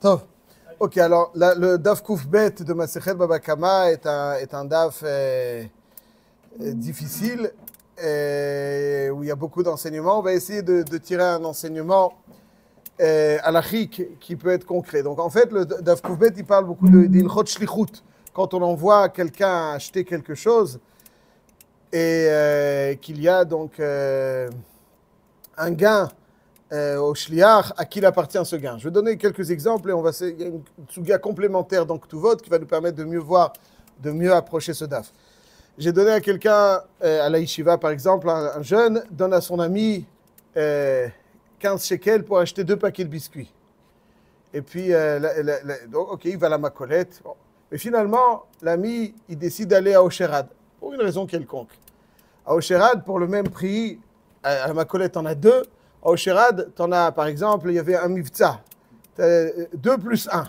Tov. Ok, alors le Daf Kouf Bet de Masechet Baba Kama est un Daf difficile où il y a beaucoup d'enseignements. On va essayer de tirer un enseignement halachique qui peut être concret. Donc en fait, le Daf Kouf Bet, il parle beaucoup d'ilchot shlichut. Quand on envoie quelqu'un acheter quelque chose et qu'il y a donc un gain au shliach, à qui il appartient ce gain. Je vais donner quelques exemples et il y a une suga complémentaire dans Ktuvot qui va nous permettre de mieux voir, de mieux approcher ce daf. J'ai donné à quelqu'un, à la yeshiva par exemple, un jeune donne à son ami 15 shekels pour acheter 2 paquets de biscuits. Et puis, donc, ok, il va à la macolette. Bon. Mais finalement, l'ami, il décide d'aller à Osherad, pour une raison quelconque. À Osherad, pour le même prix, à la macolette, on a 2. Au Osherad, tu en as, par exemple, il y avait un mivtza, 2 plus 1.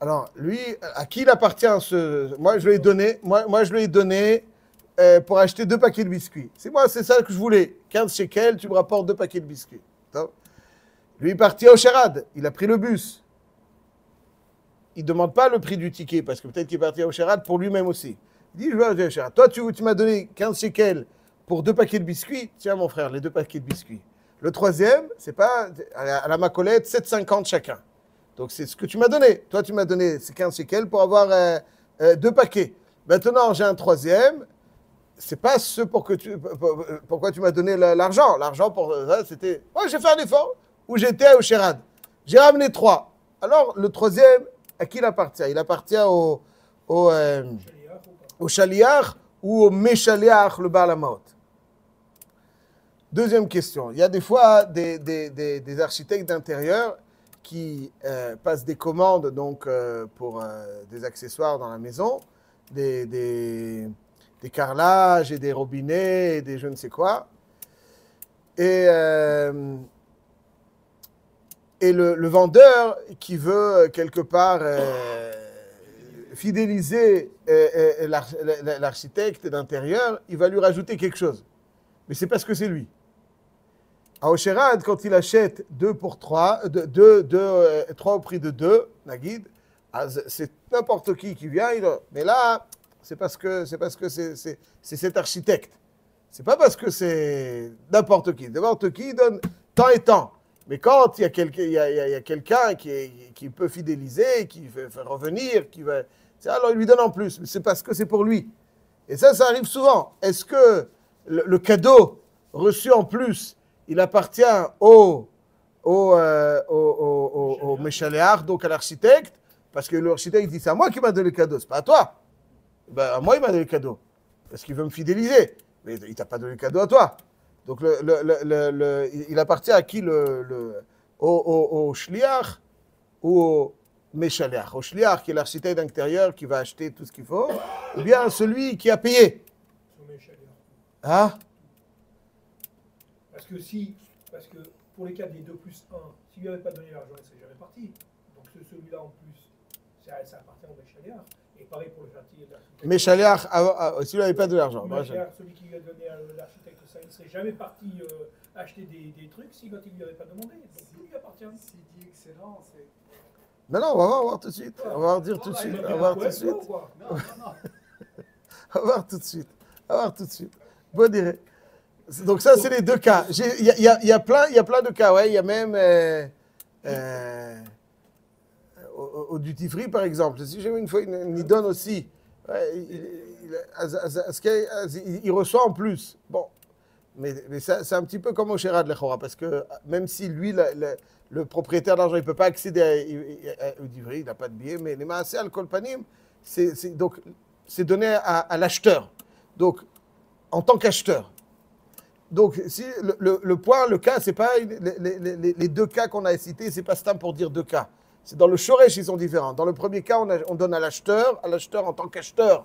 Alors, lui, à qui il appartient ce... Moi, je lui ai donné pour acheter 2 paquets de biscuits. C'est ça que je voulais. 15 shekels, tu me rapportes 2 paquets de biscuits. Donc, lui, il est parti au Osherad, il a pris le bus. Il ne demande pas le prix du ticket, parce que peut-être qu'il est parti au Osherad pour lui-même aussi. Il dit, je vais aller au Osherad. Toi, tu m'as donné 15 shekels pour 2 paquets de biscuits. Tiens, mon frère, les 2 paquets de biscuits. Le troisième, c'est pas à la macolette, 7,50 chacun. Donc, c'est ce que tu m'as donné. Toi, tu m'as donné ces 15 shekels pour avoir 2 paquets. Maintenant, j'ai un troisième. C'est pas ce pourquoi tu m'as donné l'argent. L'argent, pour ça, c'était... Moi, j'ai fait un effort où j'étais au Sherad. J'ai ramené 3. Alors, le troisième, à qui il appartient? Il appartient au shaliach ou au meshaliach, le Baal HaMaot. Deuxième question. Il y a des fois des architectes d'intérieur qui passent des commandes donc, pour des accessoires dans la maison, des carrelages et des robinets et des je ne sais quoi. Et le vendeur qui veut quelque part fidéliser l'architecte d'intérieur, il va lui rajouter quelque chose. Mais c'est parce que c'est lui. À Osherad, quand il achète 2 pour 3, 3 au prix de 2, Nagid, c'est n'importe qui vient. Mais là, c'est parce que c'est cet architecte. C'est pas parce que c'est n'importe qui. N'importe qui donne tant et tant. Mais quand il y a quelqu'un qui peut fidéliser, qui fait revenir, alors il lui donne en plus. Mais c'est parce que c'est pour lui. Et ça arrive souvent. Est-ce que le cadeau reçu en plus, il appartient au Meshaléach, donc à l'architecte, parce que l'architecte dit c'est à moi qui m'a donné le cadeau, c'est pas à toi. Ben, à moi il m'a donné le cadeau, parce qu'il veut me fidéliser, mais il t'a pas donné le cadeau à toi. Donc il appartient à qui au shliach ou au Meshaléach? Au shliach qui est l'architecte d'intérieur qui va acheter tout ce qu'il faut, ou bien celui qui a payé. Hein? Parce que pour les cas des 2 plus 1, s'il lui avait pas donné l'argent, il ne serait jamais parti. Donc celui-là en plus, ça appartient au Meshaléach. Et pareil pour le l'architecte. Meshaléach, s'il n'avait pas de l'argent. Celui qui lui a donné à l'architecte, ça, il ne serait jamais parti acheter des trucs s'il ne lui avait pas demandé. Donc lui, il appartient. S'il dit excellent, c'est... Non, on va voir tout de suite. On va dire tout de suite. On va voir tout de suite. On va voir tout de suite. On va voir tout de suite. Bon direct. Donc ça, c'est les 2 cas. Il y a plein de cas. Ouais. Il y a même au duty free, par exemple. Si j'ai vu une fois, il donne aussi. Ouais, il reçoit en plus. Bon, mais ça, c'est un petit peu comme au Sherad Lechora, parce que même si lui, le propriétaire d'argent, il ne peut pas accéder au duty free, il n'a pas de billet, mais les maaseh al kol panim, c'est donné à l'acheteur. Donc, en tant qu'acheteur. Donc, si le cas, c'est pas les 2 cas qu'on a cités, c'est pas stam pour dire 2 cas. C'est dans le shoresh, ils sont différents. Dans le premier cas, on donne à l'acheteur en tant qu'acheteur.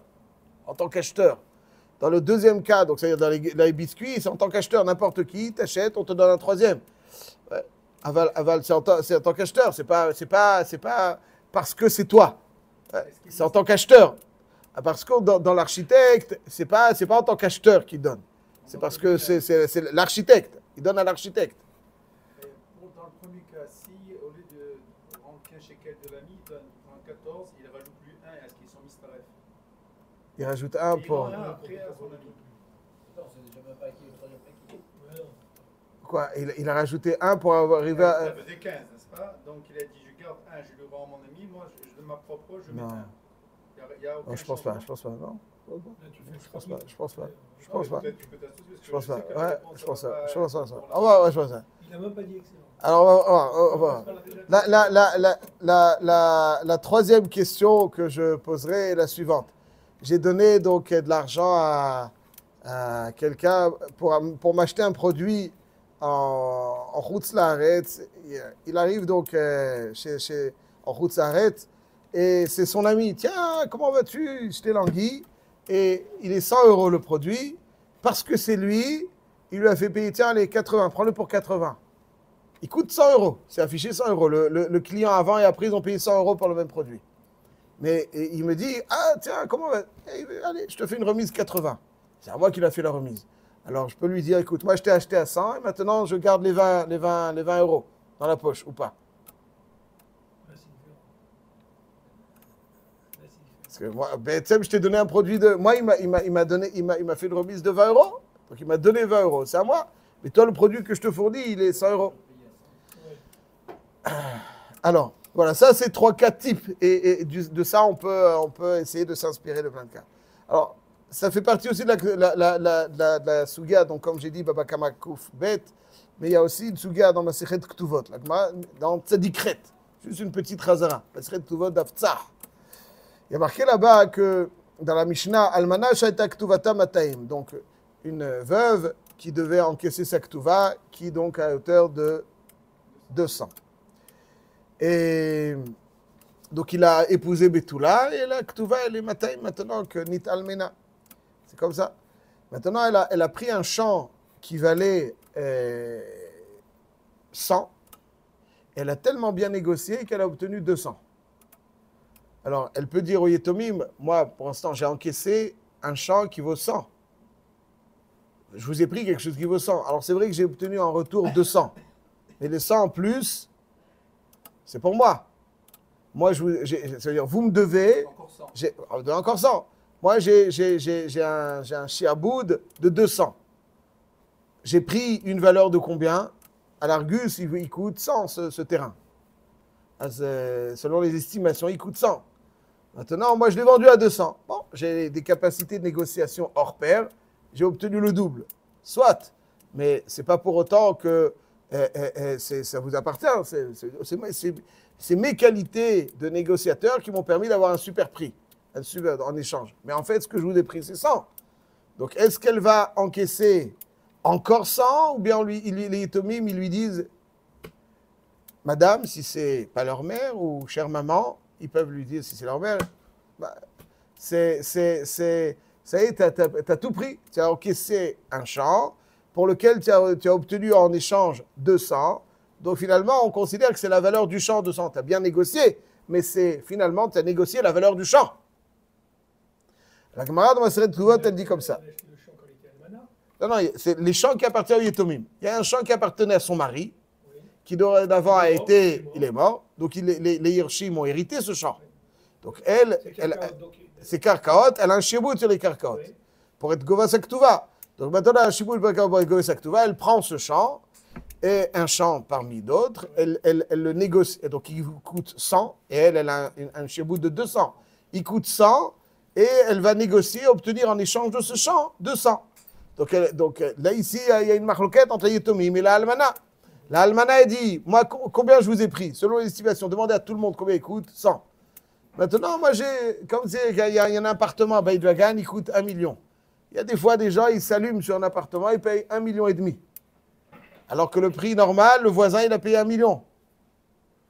Dans le deuxième cas, donc c'est-à-dire dans les biscuits, c'est en tant qu'acheteur, n'importe qui t'achète, on te donne un troisième. Ouais. Aval, c'est en tant qu'acheteur, c'est pas parce que c'est toi. Ouais. C'est en tant qu'acheteur. Parce que dans l'architecte, c'est pas en tant qu'acheteur qu'il donne. C'est parce que c'est l'architecte. Il donne à l'architecte. Dans le premier cas, si au lieu de rendre qu'un shekel de l'ami, il prend 14, il rajoute lui 1 à ce qu'ils sont mistaref. Il rajoute un Et il pour... en a un après à son ami. Attends, c'est déjà même pas acquis, le troisième acquis. Ouais, non. Quoi, il a rajouté un pour arriver Ça à... faisait 15, n'est-ce pas? Donc il a dit je garde 1, je le rends à mon ami, moi je de ma propre, je mets Non. 1. Il y a aucun Non, je pense pas, changement. non. Là, tu fais Je pense pas, je pense pas. Je Ah, pense mais pas. peut-être tu peux t'associer, parce que Je pense sais pas. que la Ouais, réponse, je pense ça va ça. pas Je pense ça. être pour la- Ah ouais, je pense ça. Il n'a même pas dit excellent. Alors, on va. La troisième question que je poserai est la suivante. J'ai donné donc de l'argent à quelqu'un pour m'acheter un produit en Chutz Laaretz. Il arrive donc en Chutz Laaretz et c'est son ami. Tiens, comment vas-tu? Je t'ai langui. Et il est 100 € le produit parce que c'est lui. Il lui a fait payer, tiens, les 80, prends-le pour 80. Il coûte 100 €. C'est affiché 100 €. Le client avant et après, ils ont payé 100 € pour le même produit. Mais il me dit, ah tiens, comment va... Allez, je te fais une remise 80. C'est à moi qu'il a fait la remise. Alors je peux lui dire, écoute, moi je t'ai acheté à 100 et maintenant je garde les 20 € dans la poche ou pas. Là, c'est différent. Là, c'est différent. Parce que moi, ben, tu sais, je t'ai donné un produit de... Moi, il m'a fait une remise de 20 €. Donc il m'a donné 20 €. C'est à moi. Mais toi, le produit que je te fournis, il est 100 €. Ouais. Alors, voilà, ça c'est 3-4 types. Et de ça, on peut essayer de s'inspirer de plein de cas. Alors, ça fait partie aussi de la Suga, donc comme j'ai dit, Baba Kama Kouf Bet, mais il y a aussi une Suga dans Masechet Ktuvot, dans Tzadikret, juste une petite Razara, Masechet Ktuvot d'Aftsah. Il y a marqué là-bas que dans la Mishnah, Almana Shaita Ktuvata Mataim, donc une veuve qui devait encaisser sa Ktuva, qui donc à hauteur de 200. Et donc il a épousé Betula et la Ktuva elle est Mataim maintenant que Nit Almena. C'est comme ça. Maintenant elle a pris un champ qui valait 100. Elle a tellement bien négocié qu'elle a obtenu 200. Alors elle peut dire au Yetomim, moi pour l'instant j'ai encaissé un champ qui vaut 100. Je vous ai pris quelque chose qui vaut 100. Alors c'est vrai que j'ai obtenu en retour 200. Mais les 100 en plus, c'est pour moi. Moi, c'est-à-dire, vous me devez... Encore 100. Encore 100. Moi, j'ai un chiaboud de 200. J'ai pris une valeur de combien? À l'Argus, il coûte 100 ce terrain. Selon les estimations, il coûte 100. Maintenant, moi, je l'ai vendu à 200. Bon, j'ai des capacités de négociation hors pair. J'ai obtenu le double. Soit. Mais ce n'est pas pour autant que ça vous appartient. C'est mes qualités de négociateur qui m'ont permis d'avoir un super prix en échange. Mais en fait, ce que je vous ai pris, c'est 100. Donc, est-ce qu'elle va encaisser encore 100 ou bien les Yetomim, ils lui disent, madame, si c'est pas leur mère ou chère maman, ils peuvent lui dire si c'est leur mère, bah, ça y est, tu as tout pris. Tu as encaissé un champ pour lequel tu as obtenu en échange 200. Donc finalement, on considère que c'est la valeur du champ 200. Tu as bien négocié, mais finalement, tu as négocié la valeur du champ. La Gemara de Maseret Ktuvot, elle dit comme ça. Elle a acheté le champ quand il était Almana. Non, non, c'est les champs qui appartiennent au Yetomim. Il y a un champ qui appartenait à son mari, Oui. qui dorénavant a été... Il est Il est mort. Donc les Hirshim ont hérité ce champ. Donc elle, C'est quelqu'un, donc, c'est Karkaot, elle a un shibout sur les Karkaot. oui. Pour être Gova Saktuva. Donc maintenant, elle a un shibout pour être Gova Saktuva, elle prend ce champ, et un champ parmi d'autres, elle le négocie. Et donc il coûte 100, et elle a un shibout de 200. Il coûte 100, et elle va négocier, obtenir en échange de ce champ 200. Donc là, ici, il y a une marloquette entre Yetomim et la Almana. La Almana, elle dit, moi, combien je vous ai pris? Selon l'estimation, demandez à tout le monde combien il coûte, 100. Maintenant, moi, comme il y a un appartement à Baïdwagan, il coûte 1 million. Il y a des fois, des gens, ils s'allument sur un appartement, ils payent 1,5 million. Alors que le prix normal, le voisin, il a payé 1 million.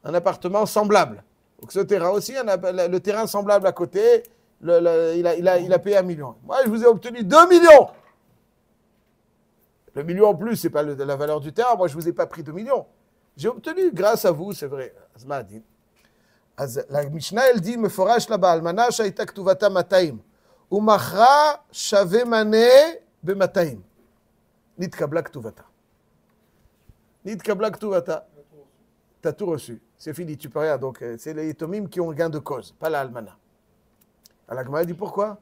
Un appartement semblable. Donc ce terrain aussi, le terrain semblable à côté, il a payé 1 million. Moi, je vous ai obtenu 2 millions. Le million en plus, ce n'est pas la valeur du terrain. Moi, je ne vous ai pas pris 2 millions. J'ai obtenu, grâce à vous, c'est vrai. La Mishnah, elle dit, Meforash là-bas, Almana shaita ktuvata mataim. Umachra shave mane bemataim. Nitkabla ktuvata. Nitkabla ktuvata. tu as tout reçu. C'est fini, tu peux rien. Donc, c'est les Yatomim qui ont gain de cause, pas la Almana. Alors, la Gemara dit pourquoi?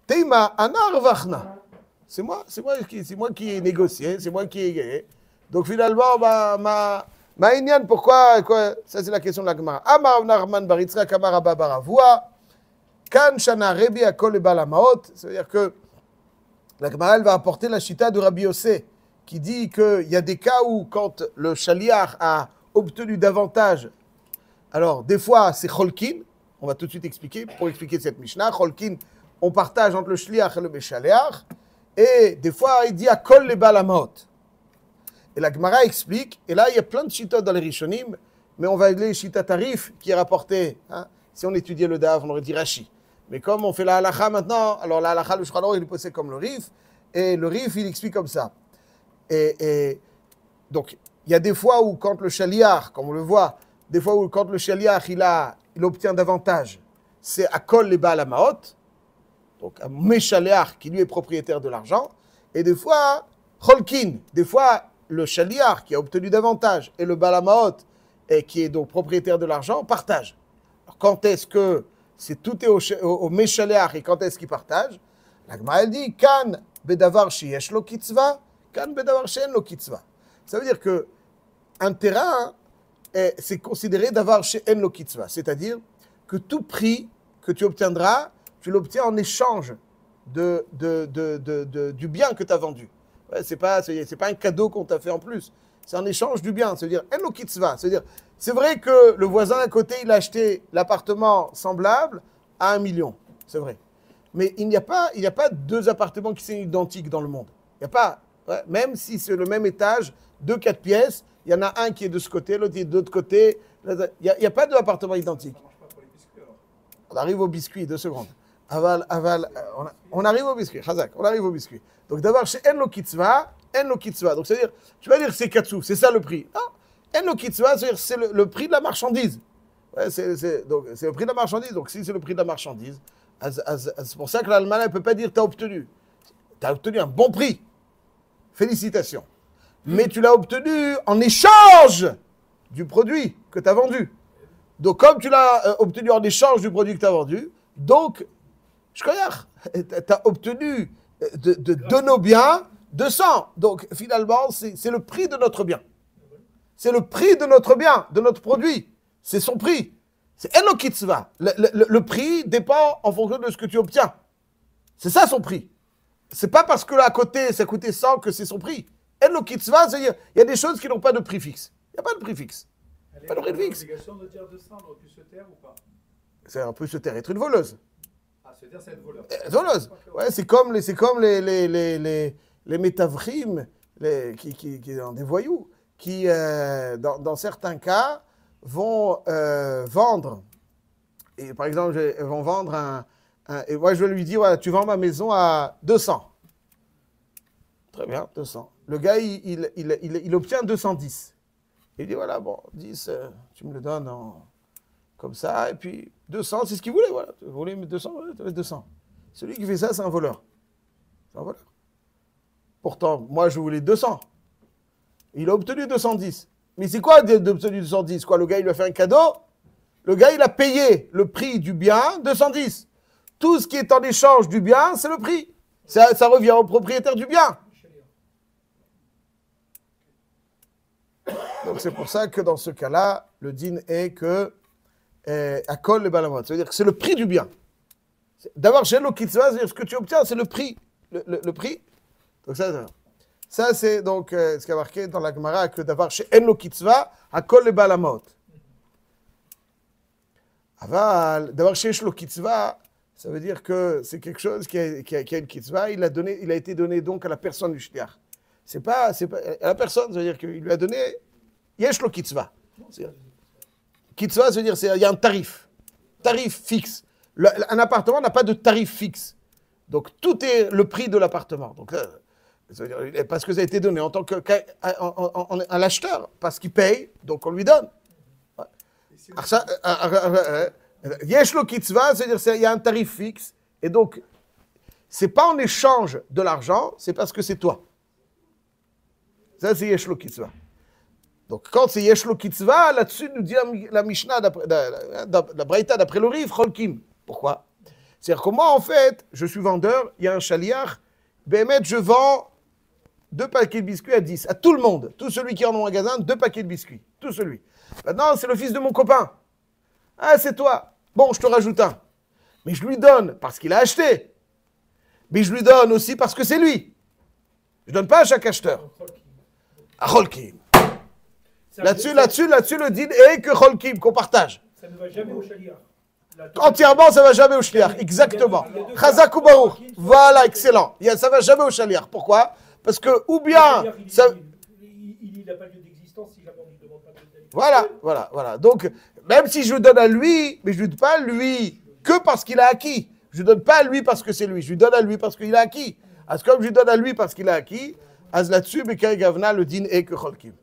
Teima anar vachna. C'est moi qui ai négocié, c'est moi qui ai gagné. Donc, finalement, ma Inyan, pourquoi quoi? Ça, c'est la question de la Gemara. Amar Narman Baritzra Kamar Abba Baravua. Kan Shana Rebi Akol Balamaot. Ça veut dire que la Gemara, elle va apporter la chita de Rabbi Yossé, qui dit qu'il y a des cas où, quand le shaliach a obtenu davantage, alors des fois c'est cholkin, on va tout de suite expliquer, pour expliquer cette Mishnah, cholkin, on partage entre le shaliach et le shaliach, et des fois il dit akol le balamot. Et la Gemara explique, et là il y a plein de shitot dans les Rishonim, mais on va aller shita tarif qui est rapporté, hein. Si on étudiait le Dav, on aurait dit Rashi. Mais comme on fait la halacha maintenant, alors la halacha, le Shulchan Aruch, il est posé comme le Rif, et le Rif, il explique comme ça. Et donc, il y a des fois où, quand le shaliach, comme on le voit, des fois où, quand le shaliach, il obtient davantage, c'est Akol les Baal Hamaot, donc un Meshaliach qui lui est propriétaire de l'argent, et des fois, Cholkin, des fois, le shaliach qui a obtenu davantage, et le Baal Hamaot, qui est donc propriétaire de l'argent, partagent. Alors, quand est-ce que tout est au Meshaliach et quand est-ce qu'il partage? La Gemara, elle dit, Kan bedavar sheyesh lo kitzva, Kan bedavar she'en lo kitzva. Ça veut dire que un terrain, c'est considéré davar she'en lo kitzva, c'est-à-dire que tout prix que tu obtiendras, tu l'obtiens en échange du bien que tu as vendu. Ouais, c'est pas un cadeau qu'on t'a fait en plus, c'est en échange du bien. Ça veut dire en lo kitzva, c'est-à-dire c'est vrai que le voisin à côté, il a acheté l'appartement semblable à 1 million, c'est vrai. Mais il n'y a pas deux appartements qui sont identiques dans le monde. Il n'y a pas, ouais, même si c'est le même étage, 4 pièces, il y en a un qui est de ce côté, l'autre est de l'autre côté. Il n'y a pas deux appartements identiques. Ça marche pas pour les biscuits alors. On arrive au biscuit, 2 secondes. On arrive au biscuit, Chazak, on arrive au biscuit. Donc d'abord, chez En lo kitzva. Donc c'est-à-dire, tu vas dire c'est Katsu, c'est ça le prix. Non, En lo kitzva, c'est-à-dire c'est le prix de la marchandise. Ouais, c'est le prix de la marchandise. Donc si c'est le prix de la marchandise, c'est pour ça que l'Allemagne ne peut pas dire tu as obtenu un bon prix. Félicitations. Mais tu l'as obtenu en échange du produit que tu as vendu. Donc comme tu l'as obtenu en échange du produit que tu as vendu, donc, tu as obtenu de nos biens 200. Donc finalement, c'est le prix de notre bien. C'est le prix de notre bien, de notre produit. C'est son prix. C'est en lo kitzva. Le prix dépend en fonction de ce que tu obtiens. C'est ça son prix. C'est pas parce que là à côté ça coûtait 100 que c'est son prix. En lo kitzva, c'est-à-dire il y a des choses qui n'ont pas de prix fixe. Il n'y a pas de prix fixe. Elle Pas de prix fixe. l'obligation de dire 200, elle aurait pu se taire ou pas? C'est un peu se taire, être une voleuse. Ah, se dire c'est être voleur. Voleuse. Ouais, c'est comme les métavrim, qui sont des voyous, qui dans certains cas vont vendre. Et par exemple, ils vont vendre et moi je vais lui dire, voilà, tu vends ma maison à 200. Très bien, 200. Le gars, il obtient 210. Il dit, voilà, bon, 10, tu me le donnes comme ça, et puis 200, c'est ce qu'il voulait, voilà. Tu voulais 200, voilà, tu avais 200. Celui qui fait ça, c'est un voleur. C'est un voleur. Pourtant, moi, je voulais 200. Il a obtenu 210. Mais c'est quoi d'obtenu 210? Quoi, le gars, il lui a fait un cadeau? Le gars, il a payé le prix du bien, 210. Tout ce qui est en échange du bien, c'est le prix. Ça revient au propriétaire du bien. Donc c'est pour ça que dans ce cas-là, le din est que Akol le balamot, c'est-à-dire que c'est le prix du bien. D'abord, chez l'Okitzva, c'est-à-dire ce que tu obtiens, c'est le prix. Le prix. Donc ça c'est donc ce qui a marqué dans la Gemara, que d'avoir chez En l'Okitzva, Akol le balamot. Aval, d'avoir chez l'Okitzva, ça veut dire que c'est quelque chose qui a une kitzva, il a été donné donc à la personne du shliach. C'est pas à la personne, ça veut dire qu'il lui a donné yesh lo kitzva. Kitzva, ça veut dire il y a un tarif fixe. Un appartement n'a pas de tarif fixe. Donc tout est le prix de l'appartement. Donc ça veut dire, parce que ça a été donné en tant qu'à l'acheteur, parce qu'il paye, donc on lui donne. Yesh lo kitzva, c'est-à-dire qu'il y a un tarif fixe, et donc c'est pas en échange de l'argent, c'est parce que c'est toi. Ça, c'est yesh lo kitzva. Donc, quand c'est Yeshlo Kitzva, là-dessus, nous dit la Mishnah, la Braïta, d'après le Riv, Cholkim. Pourquoi? C'est-à-dire que moi, en fait, je suis vendeur, il y a un chaliar, Bémet, je vends 2 paquets de biscuits à 10, à tout le monde, tout celui qui est en mon magasin, 2 paquets de biscuits, tout celui. Maintenant, c'est le fils de mon copain. Ah, c'est toi. Bon, je te rajoute un. Mais je lui donne parce qu'il a acheté. Mais je lui donne aussi parce que c'est lui. Je ne donne pas à chaque acheteur. À Cholkim. Là-dessus, le din est que Cholkim, qu'on partage. Ça ne va jamais au chaliar. Entièrement, ça ne va jamais au shliach. Exactement. Chazak ou Baruch. Voilà, excellent. Ça ne va jamais au shliach. Pourquoi? Parce que, ou bien... Il n'a pas lieu d'existence si jamais on ne lui demande pas de... Voilà. Donc, même si je lui donne à lui, mais je ne lui donne pas à lui que parce qu'il a acquis. Je ne lui donne pas à lui parce que c'est lui. Je lui donne à lui parce qu'il a acquis. Comme je lui donne à lui parce qu'il a acquis, là-dessus, Bekai Gavna, le din est que Cholkim.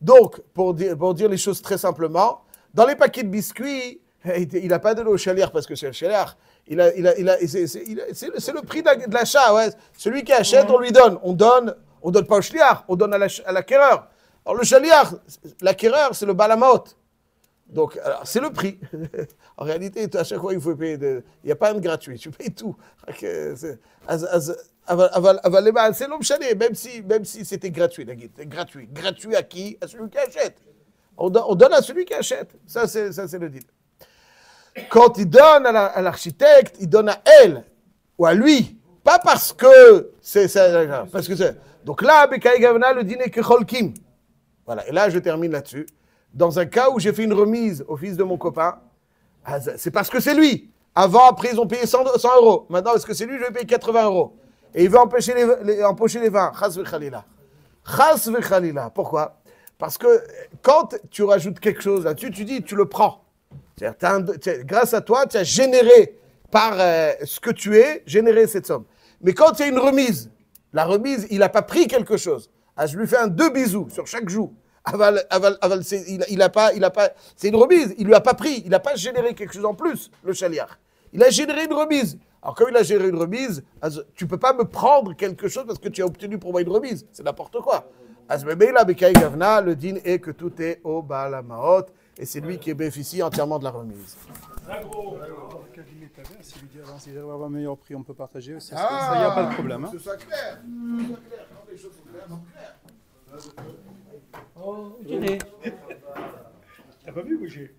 Donc, pour dire les choses très simplement, dans les paquets de biscuits, il n'a pas donné au chaliar parce que c'est le chaliar. C'est le prix de l'achat. Ouais. Celui qui achète, on lui donne. On donne pas au chaliar, on donne à l'acquéreur. Alors le chaliar, l'acquéreur, c'est le balamot. Donc, alors, c'est le prix. En réalité, à chaque fois, il faut payer. Il n'y a pas un gratuit. Tu payes tout. C'est l'homme chalet, même si c'était gratuit. Gratuit à qui? À celui qui achète. On donne à celui qui achète. Ça, c'est le deal. Quand il donne à l'architecte, il donne à elle ou à lui. Pas parce que c'est ça. Donc là, Bekai Gavna, le dîner que Cholkim. Voilà. Et là, je termine là-dessus. Dans un cas où j'ai fait une remise au fils de mon copain, c'est parce que c'est lui. Avant, après, ils ont payé 100 euros. Maintenant, est-ce que c'est lui? Je vais payer 80 euros. Et il veut empocher les vins. Chas v'chalila. Chas v'chalila. Pourquoi? Parce que quand tu rajoutes quelque chose là-dessus, tu dis, tu le prends. Grâce à toi, tu as généré par ce que tu es, généré cette somme. Mais quand il y a une remise, la remise, il n'a pas pris quelque chose. Je lui fais 2 bisous sur chaque joue. Il a pas, c'est une remise, il lui a pas pris, il n'a pas généré quelque chose en plus, le chaliar. Il a généré une remise. Alors comme il a généré une remise, tu ne peux pas me prendre quelque chose parce que tu as obtenu pour moi une remise. C'est n'importe quoi. Le din est que tout est au Baal HaMaot et c'est lui qui bénéficie entièrement de la remise. Si j'arrive à avoir un meilleur prix, on peut partager. Ça, il n'y a pas de problème. Hein. Que ce soit clair. Quand les choses sont claires, donc clair. Oh, T'as pas vu, Boucher?